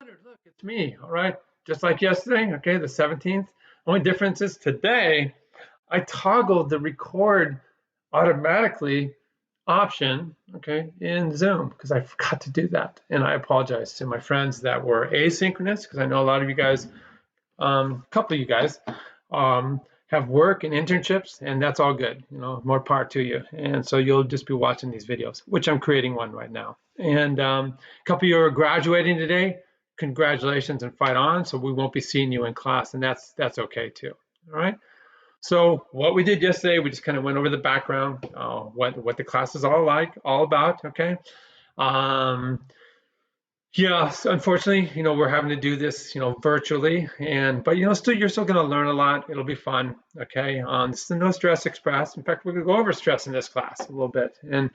Look, it's me, all right? Just like yesterday, okay, the 17th. Only difference is today I toggled the record automatically option, okay, in Zoom because I forgot to do that. And I apologize to my friends that were asynchronous because I know a lot of you guys, a couple of you guys, have work and internships, and that's all good. You know, more power to you. And so you'll just be watching these videos, which I'm creating one right now. And a couple of you are graduating today. Congratulations and fight on. So we won't be seeing you in class, and that's okay too. All right. So what we did yesterday, we just kind of went over the background, what the class is all about. Okay. Um, yeah, so unfortunately, we're having to do this, virtually, but you're still going to learn a lot. It'll be fun. Okay. This is the No Stress Express. In fact, we're going to go over stress in this class a little bit, and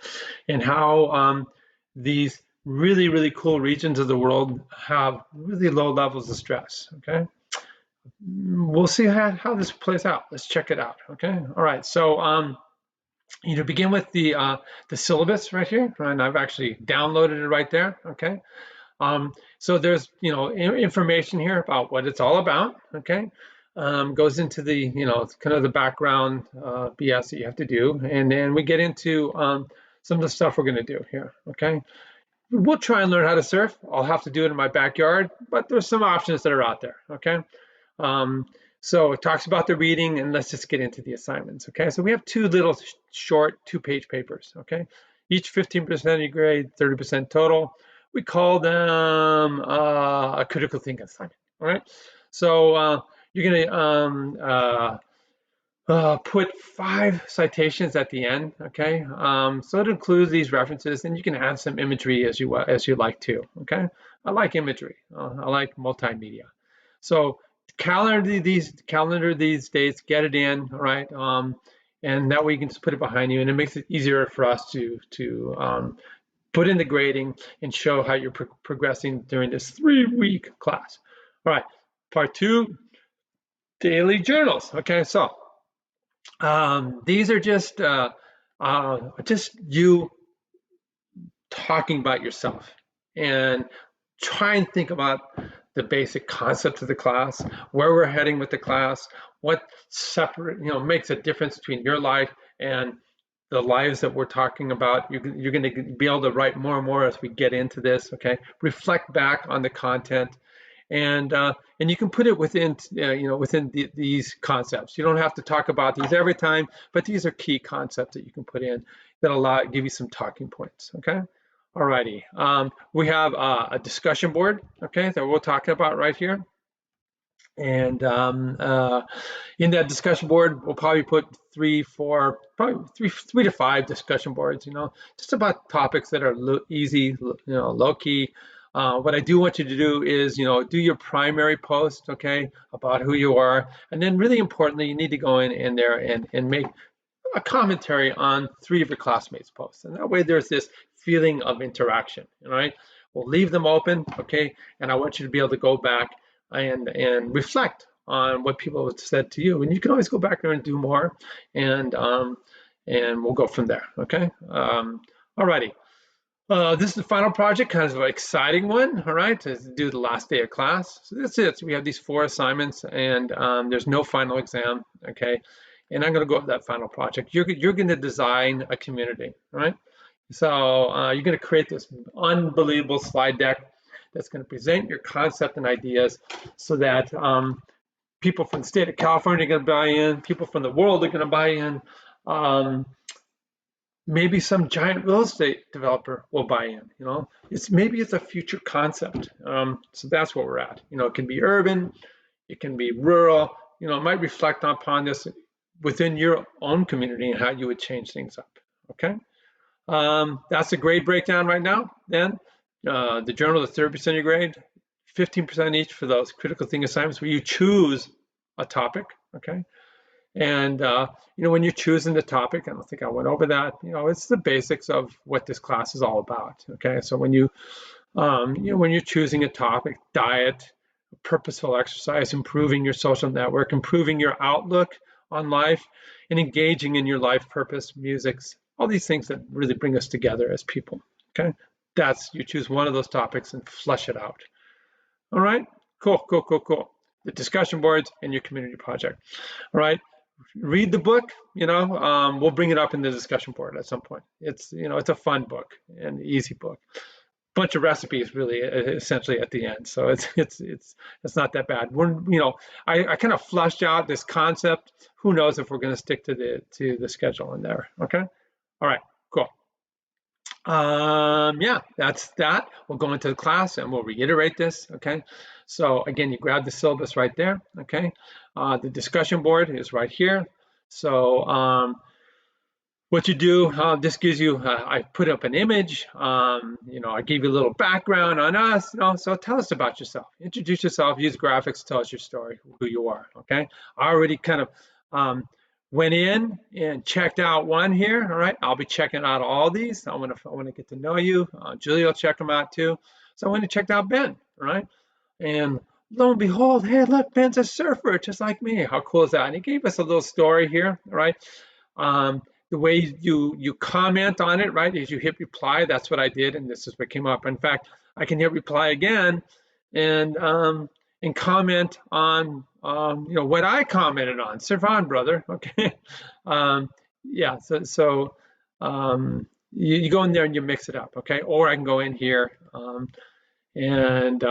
how these really, really cool regions of the world have really low levels of stress. Okay. We'll see how this plays out. Let's check it out. Okay. All right. So, begin with the syllabus right here, and I've actually downloaded it right there. Okay. So there's, information here about what it's all about, okay? Goes into the, kind of the background BS that you have to do. And then we get into some of the stuff we're gonna do here, okay? We'll try and learn how to surf. I'll have to do it in my backyard, but there's some options that are out there, okay? So it talks about the reading, and let's just get into the assignments, okay? So we have two little short 2-page papers, okay? Each 15% of your grade, 30% total. We call them a critical thinking assignment. All right. So you're going to put 5 citations at the end. Okay. So it includes these references, and you can add some imagery as you like to. Okay. I like imagery. I like multimedia. So calendar these dates. Get it in. All right. And that way you can just put it behind you, and it makes it easier for us to put in the grading and show how you're progressing during this 3-week class. All right, part 2, daily journals. Okay, so these are just you talking about yourself, and try and think about the basic concepts of the class, where we're heading with the class, what makes a difference between your life and the lives that we're talking about. You're going to be able to write more and more as we get into this. Okay, reflect back on the content, and you can put it within these concepts. You don't have to talk about these every time, but these are key concepts that you can put in that give you some talking points. Okay. Alrighty. We have a discussion board. Okay, that we're talking about right here. And in that discussion board, we'll probably put 3 to 5 discussion boards, just about topics that are easy, low key. What I do want you to do is, do your primary post, okay, about who you are. And then really importantly, you need to go in there and make a commentary on 3 of your classmates' posts. And that way there's this feeling of interaction, all right? We'll leave them open, okay? And I want you to be able to go back and reflect on what people have said to you, and you can always go back there and do more, and we'll go from there. Okay. Alrighty. This is the final project, kind of an exciting one. All right, to do the last day of class. So that's it. So we have these 4 assignments, and there's no final exam. Okay. And I'm going to go over that final project. You're going to design a community. All right. So you're going to create this unbelievable slide deck that's going to present your concept and ideas so that people from the state of California are going to buy in, people from the world are going to buy in, maybe some giant real estate developer will buy in. Maybe it's a future concept. So that's what we're at. It can be urban, it can be rural. It might reflect upon this within your own community and how you would change things up. Okay. That's the grade breakdown right now. Then the journal is 30% of your grade, 15% each for those critical thinking assignments where you choose a topic. Okay. And when you're choosing the topic, I don't think I went over that. It's the basics of what this class is all about. Okay. So when when you're choosing a topic, diet, purposeful exercise, improving your social network, improving your outlook on life, and engaging in your life purpose, musics, all these things that really bring us together as people. Okay, you choose one of those topics and flesh it out. All right, cool, cool, cool, cool. The discussion boards and your community project. All right, read the book. We'll bring it up in the discussion board at some point. It's a fun book and easy book. Bunch of recipes really essentially at the end, so it's not that bad. I kind of flushed out this concept. Who knows if we're going to stick to the schedule in there. Okay, all right, cool. Yeah, that's that. We'll go into the class and we'll reiterate this. Okay, so again, you grab the syllabus right there. Okay, the discussion board is right here. So what you do, this gives you, I put up an image, I gave you a little background on us, so tell us about yourself. Introduce yourself, use graphics, tell us your story, who you are, okay? I already kind of went in and checked out one here, all right? I'll be checking out all these. I want to get to know you. Julie will check them out too. So I went and checked out Ben, all right? And lo and behold, hey, look, Ben's a surfer, just like me. How cool is that? And he gave us a little story here, all right? The way you comment on it, right, is you hit reply. That's what I did, and this is what came up. In fact, I can hit reply again and comment on what I commented on. Servan, brother. Okay. Yeah. So you go in there and you mix it up. Okay. Or I can go in here and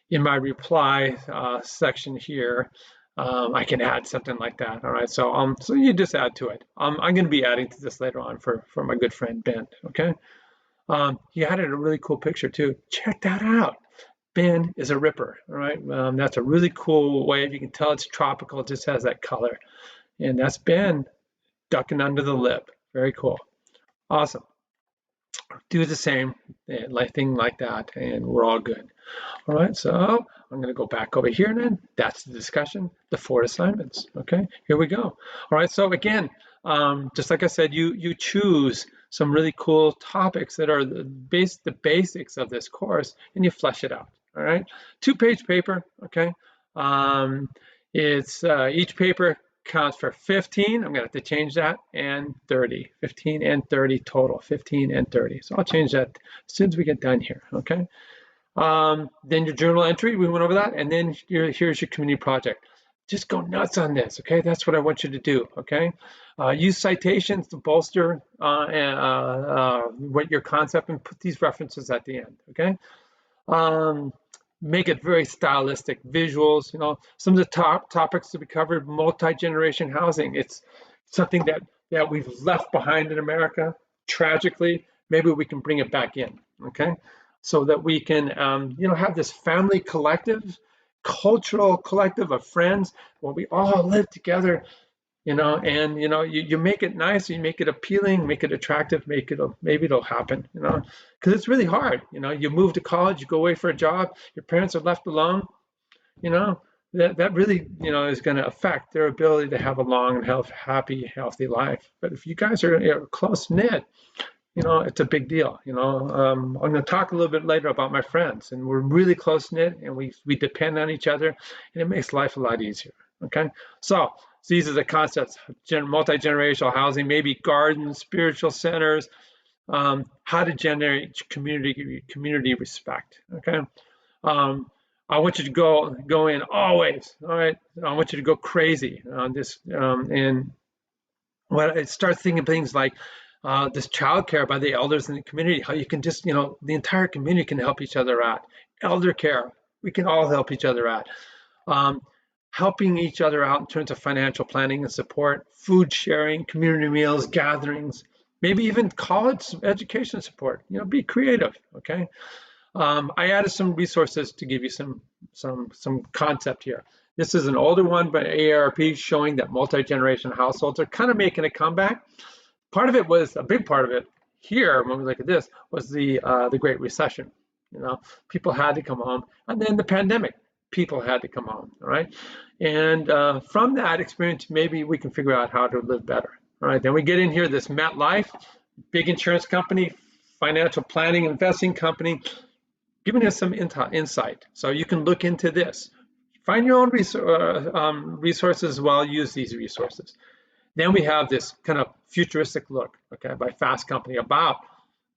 in my reply section here, I can add something like that. All right, so you just add to it. I'm going to be adding to this later on for my good friend Ben. Okay, he added a really cool picture too. Check that out. Ben is a ripper. All right, that's a really cool wave. You can tell it's tropical. It just has that color, and that's Ben ducking under the lip. Very cool. Awesome. Do the same thing like that, and we're all good. All right, so I'm going to go back over here then. That's the discussion, the 4 assignments. Okay, here we go. All right, so again, just like I said, you choose some really cool topics that are the basics of this course, and you flesh it out. All right, 2-page paper. Okay, it's each paper counts for 15. I'm going to have to change that, and 30. 15 and 30 total. 15 and 30. So I'll change that as soon as we get done here. Okay. Then your journal entry, we went over that, and then here's your community project. Just go nuts on this, okay? That's what I want you to do, okay? Use citations to bolster what your concept, and put these references at the end, okay? Make it very stylistic, visuals. Some of the top topics to be covered: multi-generation housing. It's something that we've left behind in America, tragically. Maybe we can bring it back in, okay? So that we can, have this family collective, cultural collective of friends where we all live together, and you make it nice, you make it appealing, make it attractive, maybe it'll happen, because it's really hard. You move to college, you go away for a job, your parents are left alone, that really, is going to affect their ability to have a long and happy, healthy life. But if you guys are close knit, it's a big deal. I'm going to talk a little bit later about my friends, and we're really close knit, and we depend on each other, and it makes life a lot easier. Okay, so these are the concepts: multi-generational housing, maybe gardens, spiritual centers, how to generate community respect. Okay, I want you to go in always. All right, I want you to go crazy on this, and when I start thinking things like this childcare by the elders in the community, how you can just, the entire community can help each other out. Elder care, we can all help each other out. Helping each other out in terms of financial planning and support, food sharing, community meals, gatherings, maybe even college education support. Be creative, okay? I added some resources to give you some concept here. This is an older one by AARP showing that multi-generation households are kind of making a comeback. A big part of it here, when we look at this, was the Great Recession. People had to come home, and then the pandemic, people had to come home. All right, and from that experience, maybe we can figure out how to live better. All right, then we get in here, this MetLife, big insurance company, financial planning, investing company, giving us some insight. So you can look into this. Find your own resources as well. Use these resources. Then we have this kind of futuristic look, okay, by Fast Company about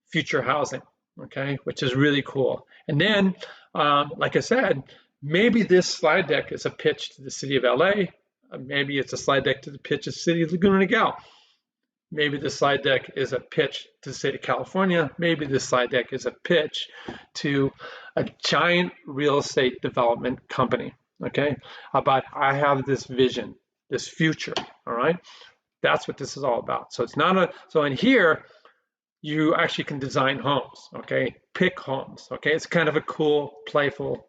future housing, okay, which is really cool. And then Like I said, maybe this slide deck is a pitch to the city of LA. Maybe it's a slide deck to the pitch of the city of Laguna Niguel. Maybe the slide deck is a pitch to the state of California. Maybe the slide deck is a pitch to a giant real estate development company, okay? About I have this vision, this future, all right? That's what this is all about. So it's not a, so in here, you actually can design homes, okay? Pick homes, okay? It's kind of a cool, playful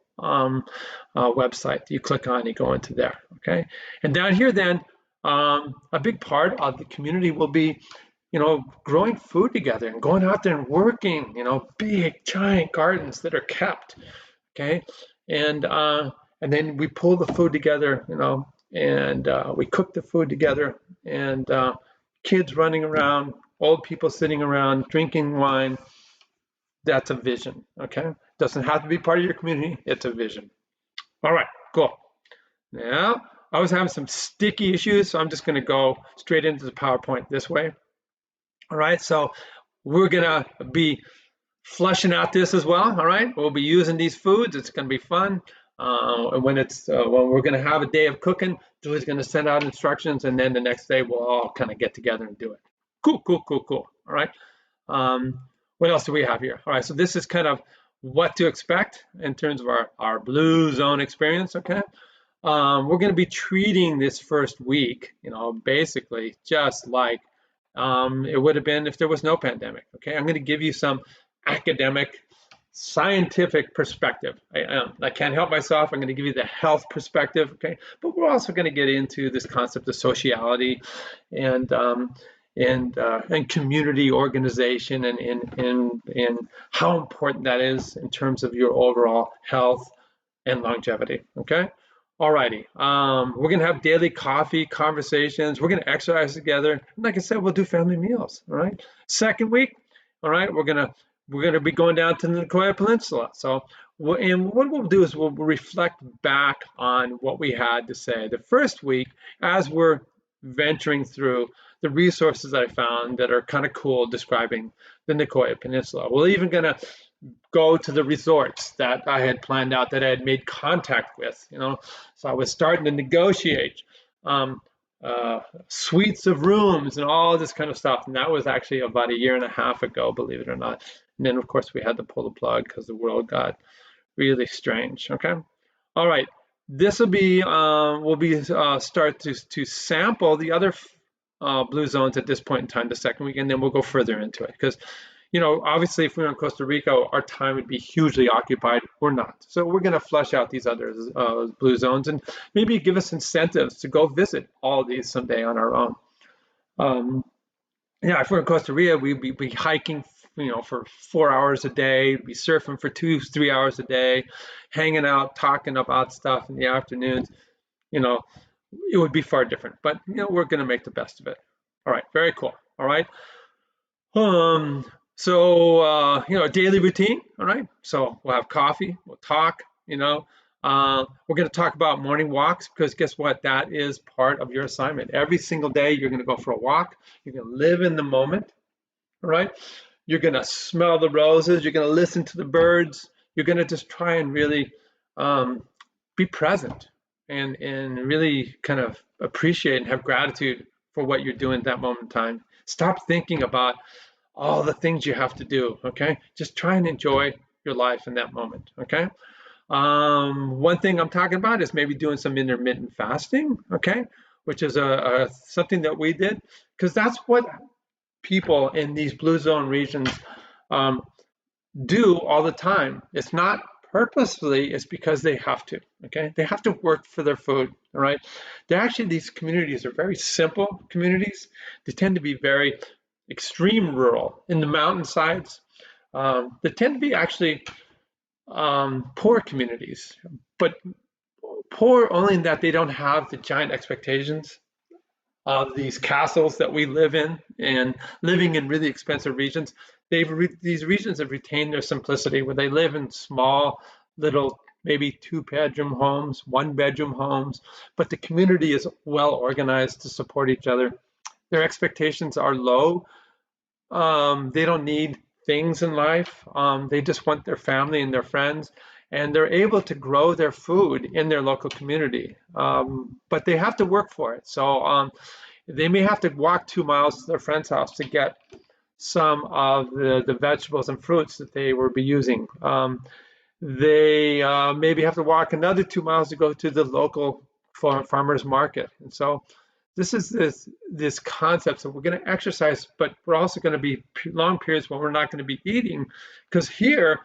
website. You click on, you go into there, okay? And down here then, a big part of the community will be, growing food together and going out there and working, big giant gardens that are kept, okay? And then we pull the food together, and we cook the food together, and kids running around, old people sitting around drinking wine. That's a vision, okay? Doesn't have to be part of your community, it's a vision. All right, cool. Now, I was having some sticky issues, so I'm just gonna go straight into the PowerPoint this way. All right, so we're gonna be fleshing out this as well, all right? We'll be using these foods, it's gonna be fun. And when we're gonna have a day of cooking, Julie's gonna send out instructions, and then the next day we'll all kind of get together and do it. Cool, all right? What else do we have here? All right, so this is kind of what to expect in terms of our Blue Zone experience, okay? We're going to be treating this first week, basically just like it would have been if there was no pandemic, okay? I'm going to give you some academic, scientific perspective. I can't help myself. I'm going to give you the health perspective, okay? But we're also going to get into this concept of sociality and community organization and how important that is in terms of your overall health and longevity, okay? Alrighty, we're gonna have daily coffee conversations. We're gonna exercise together. And like I said, we'll do family meals. All right. Second week, all right, we're gonna be going down to the Nicoya Peninsula. So, and what we'll do is we'll reflect back on what we had to say the first week as we're venturing through the resources I found that are kind of cool describing the Nicoya Peninsula. We're even gonna go to the resorts that I had planned out, that I had made contact with, So I was starting to negotiate suites of rooms and all this kind of stuff. And that was actually about 1.5 years ago, believe it or not. And then, of course, we had to pull the plug because the world got really strange, okay? All right, this will be, start to sample the other blue zones at this point in time, the second week, and then we'll go further into it. Because obviously, if we were in Costa Rica, our time would be hugely occupied. We're not. So we're going to flesh out these other blue zones and maybe give us incentives to go visit all of these someday on our own. If we're in Costa Rica, we'd be hiking, for 4 hours a day, be surfing for 2-3 hours a day, hanging out, talking about stuff in the afternoons. It would be far different. But, we're going to make the best of it. All right, very cool. All right. So, a daily routine, all right? So we'll have coffee, we'll talk, we're going to talk about morning walks because guess what? That is part of your assignment. Every single day, you're going to go for a walk. You're going to live in the moment, all right? You're going to smell the roses. You're going to listen to the birds. You're going to just try and really be present and really kind of appreciate and have gratitude for what you're doing at that moment in time. Stop thinking about all the things you have to do, okay? Just try and enjoy your life in that moment, okay? One thing I'm talking about is maybe doing some intermittent fasting, okay? Which is something that we did, because that's what people in these blue zone regions do all the time. It's not purposefully, it's because they have to, okay? They have to work for their food, all right? These communities are very simple communities. They tend to be very extreme rural in the mountainsides. They tend to be actually poor communities, but poor only in that they don't have the giant expectations of these castles that we live in, and living in really expensive regions. These regions have retained their simplicity where they live in small little, maybe 2-bedroom homes, 1-bedroom homes, but the community is well organized to support each other. Their expectations are low. They don't need things in life. They just want their family and their friends. and they're able to grow their food in their local community. But they have to work for it. So they may have to walk 2 miles to their friend's house to get some of the vegetables and fruits that they will be using. They maybe have to walk another 2 miles to go to the local farmers market. And so this is this concept. So we're going to exercise, but we're also going to be long periods when we're not going to be eating, because here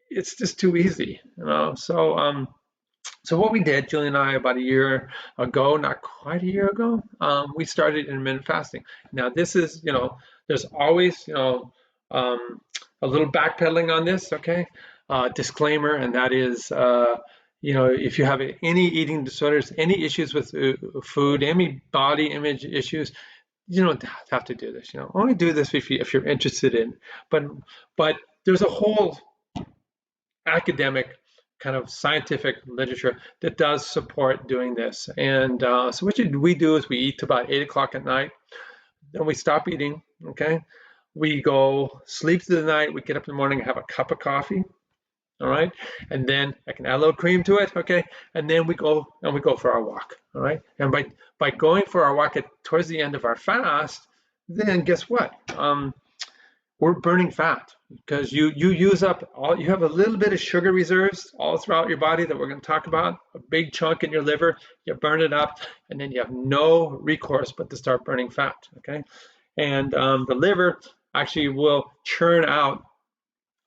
it's just too easy, you know. So what we did, Julie and I, about a year ago, not quite a year ago, we started intermittent fasting. Now this is, you know, there's always, you know, a little backpedaling on this, okay? Disclaimer, and that is, you know, if you have any eating disorders, any issues with food, any body image issues, you don't have to do this. You know, only do this if you're interested in. But there's a whole academic kind of scientific literature that does support doing this. And so what we do is we eat to about 8 o'clock at night, then we stop eating. Okay, we go sleep through the night. We get up in the morning, have a cup of coffee. All right, and then I can add a little cream to it. Okay, and then we go for our walk. All right, and by going for our walk towards the end of our fast, then guess what? We're burning fat, because you use up all, you have a little bit of sugar reserves all throughout your body that we're going to talk about, a big chunk in your liver, you burn it up, and then you have no recourse but to start burning fat. Okay, and the liver actually will churn out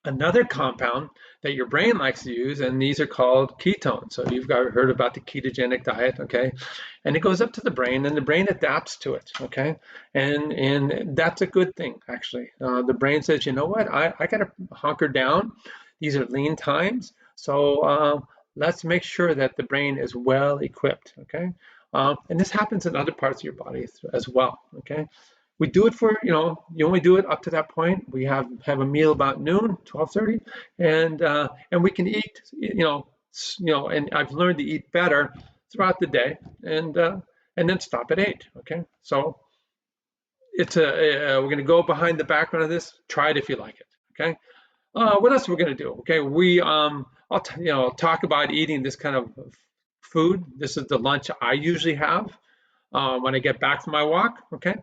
another compound that your brain likes to use, and these are called ketones. So you've heard about the ketogenic diet, okay? And it goes up to the brain, and the brain adapts to it, okay? And that's a good thing, actually. The brain says, you know what, I got to hunker down. These are lean times, so let's make sure that the brain is well equipped, okay? And this happens in other parts of your body as well, okay? We do it for, you know, you only do it up to that point. We have a meal about noon, 12:30, and we can eat, and I've learned to eat better throughout the day, and then stop at 8. Okay, so it's we're going to go behind the background of this. Try it if you like it. Okay, what else are we going to do? Okay, I'll talk about eating this kind of food. This is the lunch I usually have when I get back from my walk. Okay.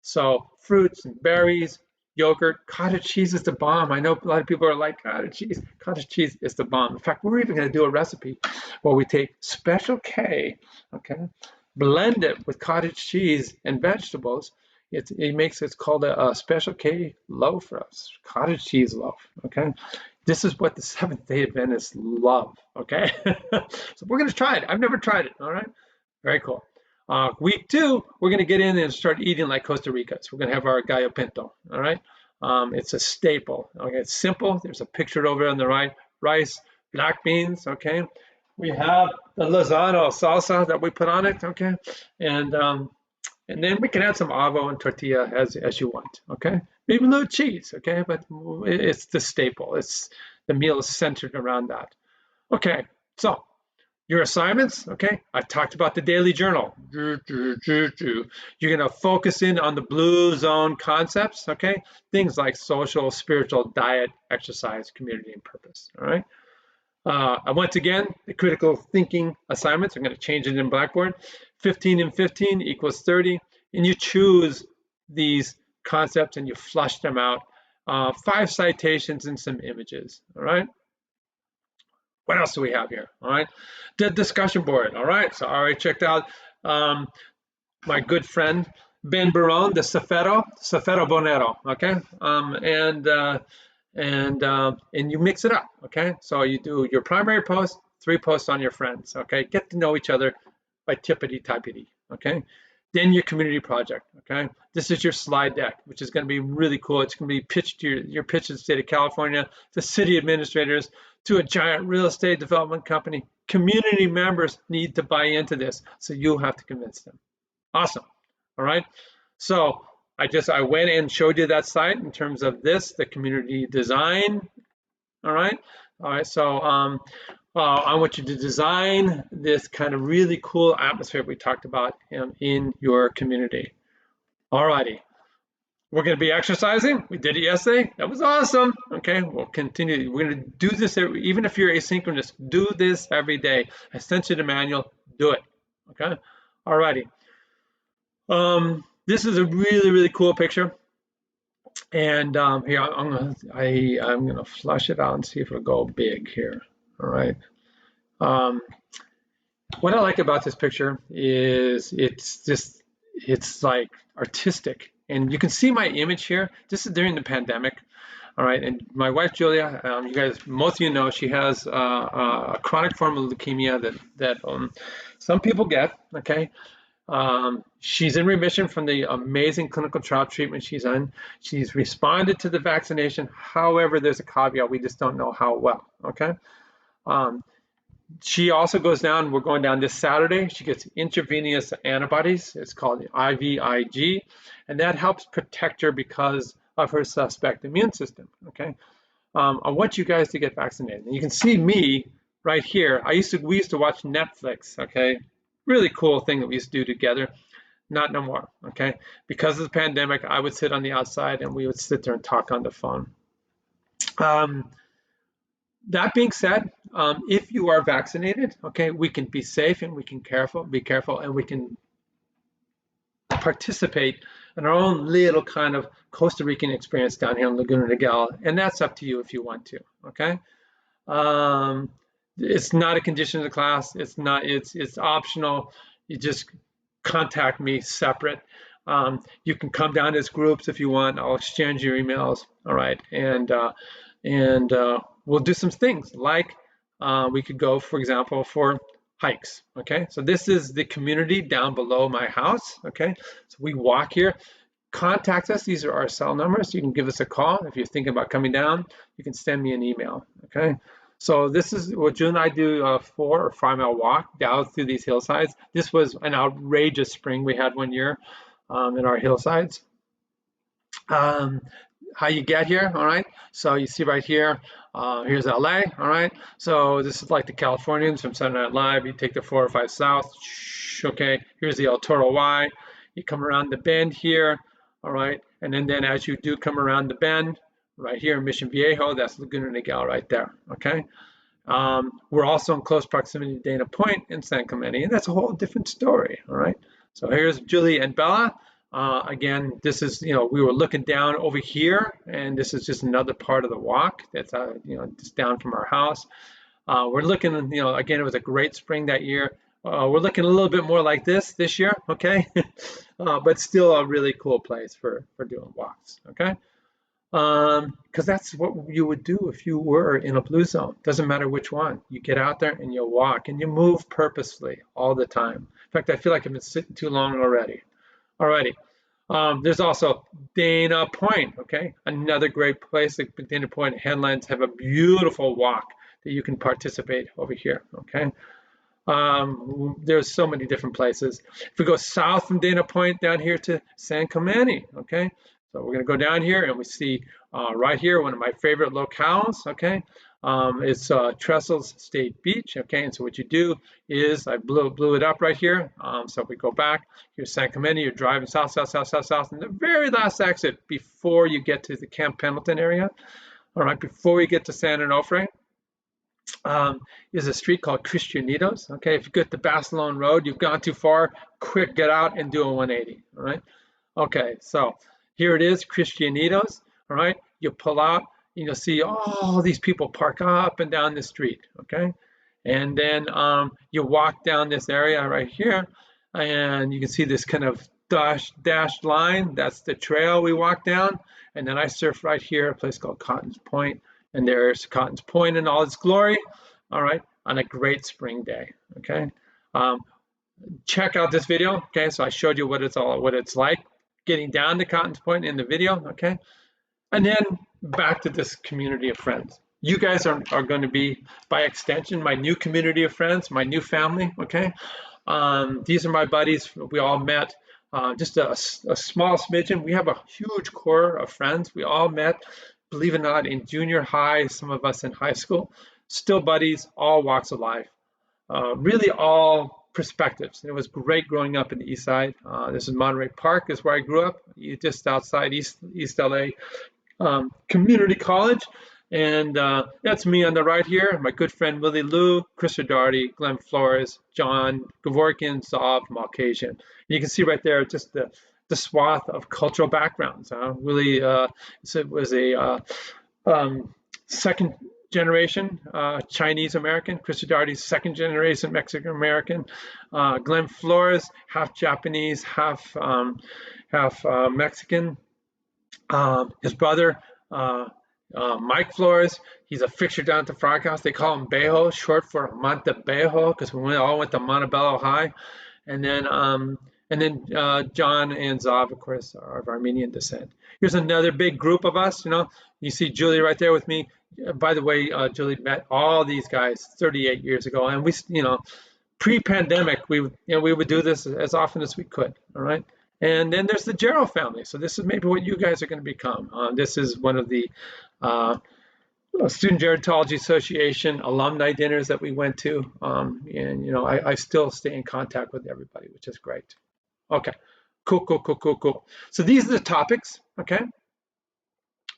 So fruits and berries, yogurt, cottage cheese is the bomb. I know a lot of people are like, cottage cheese. Cottage cheese is the bomb. In fact, we're even going to do a recipe where we take Special K, okay, blend it with cottage cheese and vegetables. It's called a Special K loaf, or a cottage cheese loaf, okay? This is what the Seventh-day Adventists love, okay? So we're going to try it. I've never tried it, all right? Very cool. Week 2, we're going to get in and start eating like Costa Ricans. We're going to have our gallo pinto, all right? It's a staple. Okay, it's simple. There's a picture over on the right. Rice, black beans, okay? We have the Lozano salsa that we put on it, okay? And then we can add some avo and tortilla as you want, okay? Maybe a little cheese, okay? But it's the staple. The meal is centered around that. Okay, so your assignments, okay? I talked about the daily journal. You're going to focus in on the blue zone concepts, okay? Things like social, spiritual, diet, exercise, community, and purpose, all right? Once again, the critical thinking assignments, I'm going to change it in Blackboard. 15 and 15 equals 30, and you choose these concepts and you flush them out. 5 citations and some images, all right? What else do we have here? All right, the discussion board. All right, so I already checked out my good friend Ben Barone, the Safeto Bonero. Okay, and you mix it up. Okay, so you do your primary post, 3 posts on your friends. Okay, get to know each other by tippity typity. Okay, then your community project. Okay, this is your slide deck, which is going to be really cool. It's going to be pitched to your pitch to the state of California, to city administrators, to a giant real estate development company. Community members need to buy into this, so you have to convince them. Awesome. All right. So I went and showed you that site in terms of this, the community design. All right. All right. So I want you to design this kind of really cool atmosphere we talked about in your community. All righty. We're going to be exercising. We did it yesterday. That was awesome. Okay, we'll continue. We're going to do this even if you're asynchronous. Do this every day. I sent you the manual. Do it. Okay. Alrighty. This is a really, really cool picture. And here I'm gonna flush it out and see if it'll go big here. All right. Um, what I like about this picture is it's like artistic, and you can see my image here. This is during the pandemic. All right, and my wife Julia, you guys, most of you know, she has a chronic form of leukemia that some people get. Okay, she's in remission from the amazing clinical trial treatment she's on. She's responded to the vaccination. However, there's a caveat. We just don't know how well. Okay. Um, she also goes down. We're going down this Saturday. She gets intravenous antibodies. It's called IVIG, and that helps protect her because of her suspect immune system. Okay. I want you guys to get vaccinated. And you can see me right here. We used to watch Netflix. Okay. Really cool thing that we used to do together. Not no more, okay? Because of the pandemic, I would sit on the outside and we would sit there and talk on the phone. That being said, if you are vaccinated, okay, we can be safe and we can be careful, and we can participate in our own little kind of Costa Rican experience down here in Laguna Niguel, and that's up to you if you want to, okay? It's not a condition of the class. It's optional. You just contact me separate. You can come down as groups if you want. I'll exchange your emails. All right, and we'll do some things like we could go, for example, for hikes. Okay, so this is the community down below my house. Okay, so we walk here. Contact us. These are our cell numbers. You can give us a call if you're thinking about coming down. You can send me an email. Okay. So this is what June and I do a 4 or 5 mile walk down through these hillsides. This was an outrageous spring we had one year in our hillsides. How you get here, all right? So you see right here, here's LA, all right? So this is like the Californians from Saturday Night Live. You take the 405 south, okay? Here's the El Toro Y. You come around the bend here, all right? And then as you do come around the bend, right here in Mission Viejo, that's Laguna Niguel right there, okay? We're also in close proximity to Dana Point and San Clemente, and that's a whole different story, all right? So here's Julie and Bella. Again, this is, we were looking down over here, and this is just another part of the walk that's, just down from our house. We're looking, again, it was a great spring that year. We're looking a little bit more like this year, okay? But still a really cool place for doing walks, okay? Because that's what you would do if you were in a blue zone. Doesn't matter which one. You get out there and you walk and you move purposefully all the time. In fact, I feel like I've been sitting too long already. Alrighty. There's also Dana Point, okay? Another great place. Like Dana Point Headlands have a beautiful walk that you can participate over here, okay? There's so many different places. If we go south from Dana Point down here to San Clemente, okay? So we're gonna go down here and we see right here, one of my favorite locales, okay? It's Trestles State Beach, okay? And so what you do is, I blew it up right here. So if we go back, here's San Clemente, you're driving south, and the very last exit before you get to the Camp Pendleton area, all right, before you get to San Onofre, is a street called Cristianitos. Okay, if you get to Barcelona Road, you've gone too far, quick, get out and do a 180, all right? Okay, so here it is, Cristianitos, all right? You pull out, you'll see all these people park up and down the street, okay? And then you walk down this area right here, and you can see this kind of dashed line. That's the trail we walk down. And then I surf right here, a place called Cotton's Point. And there's Cotton's Point in all its glory, all right, on a great spring day, okay? Check out this video, okay? So I showed you what it's like getting down to Cotton's Point in the video, okay? And then back to this community of friends. You guys are going to be, by extension, my new community of friends, my new family, okay? These are my buddies. We all met, just a small smidgen. We have a huge core of friends. We all met, believe it or not, in junior high, some of us in high school. Still buddies, all walks of life. Really all perspectives. And it was great growing up in the East Side. This is Monterey Park, is where I grew up, just outside East LA Community College. And that's me on the right here, my good friend Willie Lou, Chris O'Doherty, Glenn Flores, John Gavorkian, Zav, Malcasian. And you can see right there just the swath of cultural backgrounds. Willie was a second generation Chinese American. Chris O'Doherty's second generation Mexican American. Glenn Flores, half Japanese, half Mexican. His brother, Mike Flores, he's a fixture down at the Frog House. They call him Bejo, short for Montebello, because we all went to Montebello High. And then John and Zav, of course, are of Armenian descent. Here's another big group of us. You see Julie right there with me. By the way, Julie met all these guys 38 years ago, and we, pre-pandemic, we would do this as often as we could. All right. And then there's the Gerald family. So this is maybe what you guys are going to become. This is one of the Student Gerontology Association alumni dinners that we went to. And I still stay in contact with everybody, which is great. Okay, cool. So these are the topics, okay,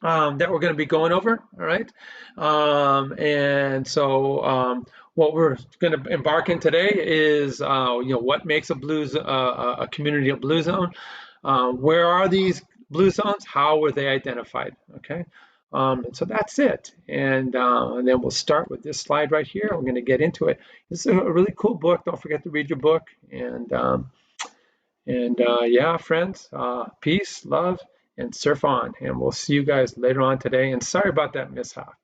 that we're going to be going over, all right? And so what we're going to embark in today is, what makes a a community a blue zone? Where are these blue zones? How were they identified? Okay, so that's it. And then we'll start with this slide right here. We're going to get into it. This is a really cool book. Don't forget to read your book. And yeah, friends, peace, love, and surf on. And we'll see you guys later on today. And sorry about that mishap.